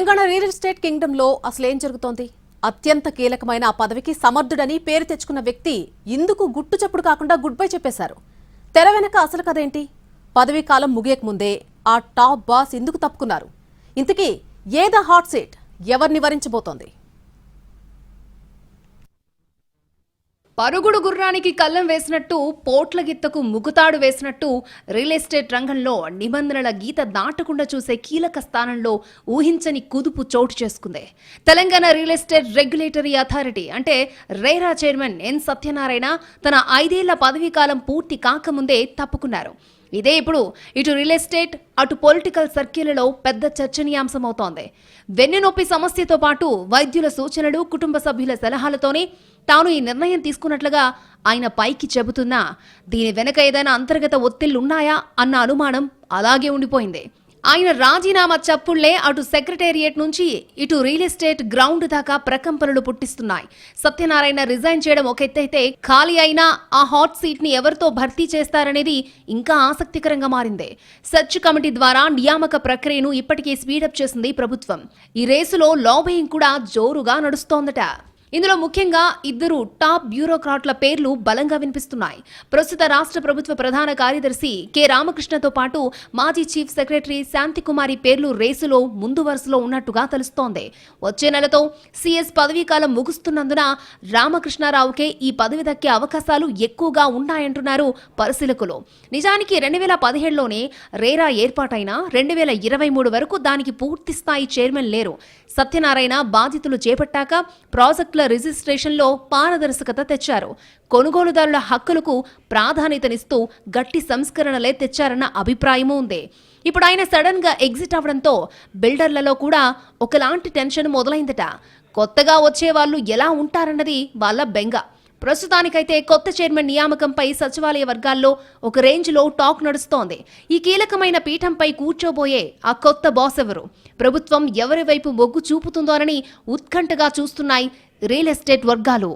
Telangana real estate Kingdom లో అసలేం జరుగుతోంది? అత్యంత కీలకమైన ఆ పదవికి సమర్థుడని పేరు తెచ్చుకున్న వ్యక్తి ఇందుకు గుట్టు చప్పుడు కాకుండా గుడ్ బై చెప్పేశారు. తెర వెనక అసలు కదేంటి? పదవీ కాలం ముగియకముందే ఆ టాప్ బాస్ ఎందుకు తప్పుకున్నారు? ఇంతకీ ఏదా హాట్ సీట్ ఎవరిని వరించబోతోంది? పరుగుడు గుర్రానికి కళ్ళం వేసినట్టు, పోట్ల గిత్తకు ముగుతాడు వేసినట్టు రియల్ ఎస్టేట్ రంగంలో నిబంధనల గీత దాటకుండా చూసే కీలక స్థానంలో ఊహించని కుదుపు చోటు చేసుకుంది. Telangana real estate regulatory authority అంటే రేరా చైర్మన్ ఎన్ సత్యనారాయణ తన 5 ఏళ్ల పదవీ కాలం పూర్తి కాకముందే తప్పుకున్నారు. ఇదే ఇప్పుడు ఇటు రియల్ ఎస్టేట్ అటు పొలిటికల్ సర్కిళ్లలో పెద్ద చర్చనీయాంశమవుతోంది. వెన్నునొప్పి సమస్యతో పాటు వైద్యుల సూచనలు, కుటుంబ సభ్యుల సలహాలతోనే తాను ఈ నిర్ణయం తీసుకున్నట్లుగా ఆయన పైకి చెబుతున్నా దీని వెనక ఏదైనా అంతర్గత ఒత్తిళ్లున్నాయా అన్న అనుమానం అలాగే ఉండిపోయింది. ఆయన రాజీనామా చప్పుళ్లే అటు సెక్రటేరియట్ నుంచి ఇటు రియల్ ఎస్టేట్ గ్రౌండ్ దాకా ప్రకంపనలు పుట్టిస్తున్నాయి. సత్యనారాయణ రిజైన్ చేయడం ఒక ఎత్తైతే, ఖాళీ అయినా ఆ హాట్ సీట్ ని ఎవరితో భర్తీ చేస్తారనేది ఇంకా ఆసక్తికరంగా మారింది. సెర్చ్ కమిటీ ద్వారా నియామక ప్రక్రియను ఇప్పటికే స్పీడప్ చేసింది ప్రభుత్వం. ఈ రేసులో లాబింగ్ కూడా జోరుగా నడుస్తోందట. ఇందులో ముఖ్యంగా 2 టాప్ బ్యూరోక్రాట్ల పేర్లు బలంగా వినిపిస్తున్నాయి. ప్రస్తుత రాష్ట్ర ప్రభుత్వ ప్రధాన కార్యదర్శి కె రామకృష్ణతో పాటు మాజీ చీఫ్ సెక్రటరీ శాంతికుమారి పేర్లు రేసులో ముందు వరుసలో ఉన్నట్టుగా తెలుస్తోంది. వచ్చే నెలతో సిఎస్ పదవీకాలం ముగుస్తున్నందున రామకృష్ణారావుకే ఈ పదవి దక్కే అవకాశాలు ఎక్కువగా ఉన్నాయంటున్నారు పరిశీలకులు. నిజానికి 2017లోనే రేరా ఏర్పాటైనా 2023 వరకు దానికి పూర్తిస్థాయి చైర్మన్ లేరు. సత్యనారాయణ బాధ్యతలు చేపట్టాక ప్రాజెక్టుల రిజిస్ట్రేషన్లో పారదర్శకత తెచ్చారు. కొనుగోలుదారుల హక్కులకు ప్రాధాన్యతనిస్తూ గట్టి సంస్కరణలే తెచ్చారన్న అభిప్రాయమూ ఉంది. ఇప్పుడు ఆయన సడన్ గా ఎగ్జిట్ అవడంతో బిల్డర్లలో కూడా ఒకలాంటి టెన్షన్ మొదలైందట. కొత్తగా వచ్చే వాళ్ళు ఎలా ఉంటారన్నది వాళ్ళ బెంగ. ప్రస్తుతానికైతే కొత్త చైర్మన్ నియామకంపై సచివాలయ వర్గాల్లో ఒక రేంజ్లో టాక్ నడుస్తోంది. ఈ కీలకమైన పీఠంపై కూర్చోబోయే ఆ కొత్త బాస్ ఎవరు? ప్రభుత్వం ఎవరి వైపు మొగ్గు చూపుతుందోనని ఉత్కంఠగా చూస్తున్నాయి రియల్ ఎస్టేట్ వర్గాలు.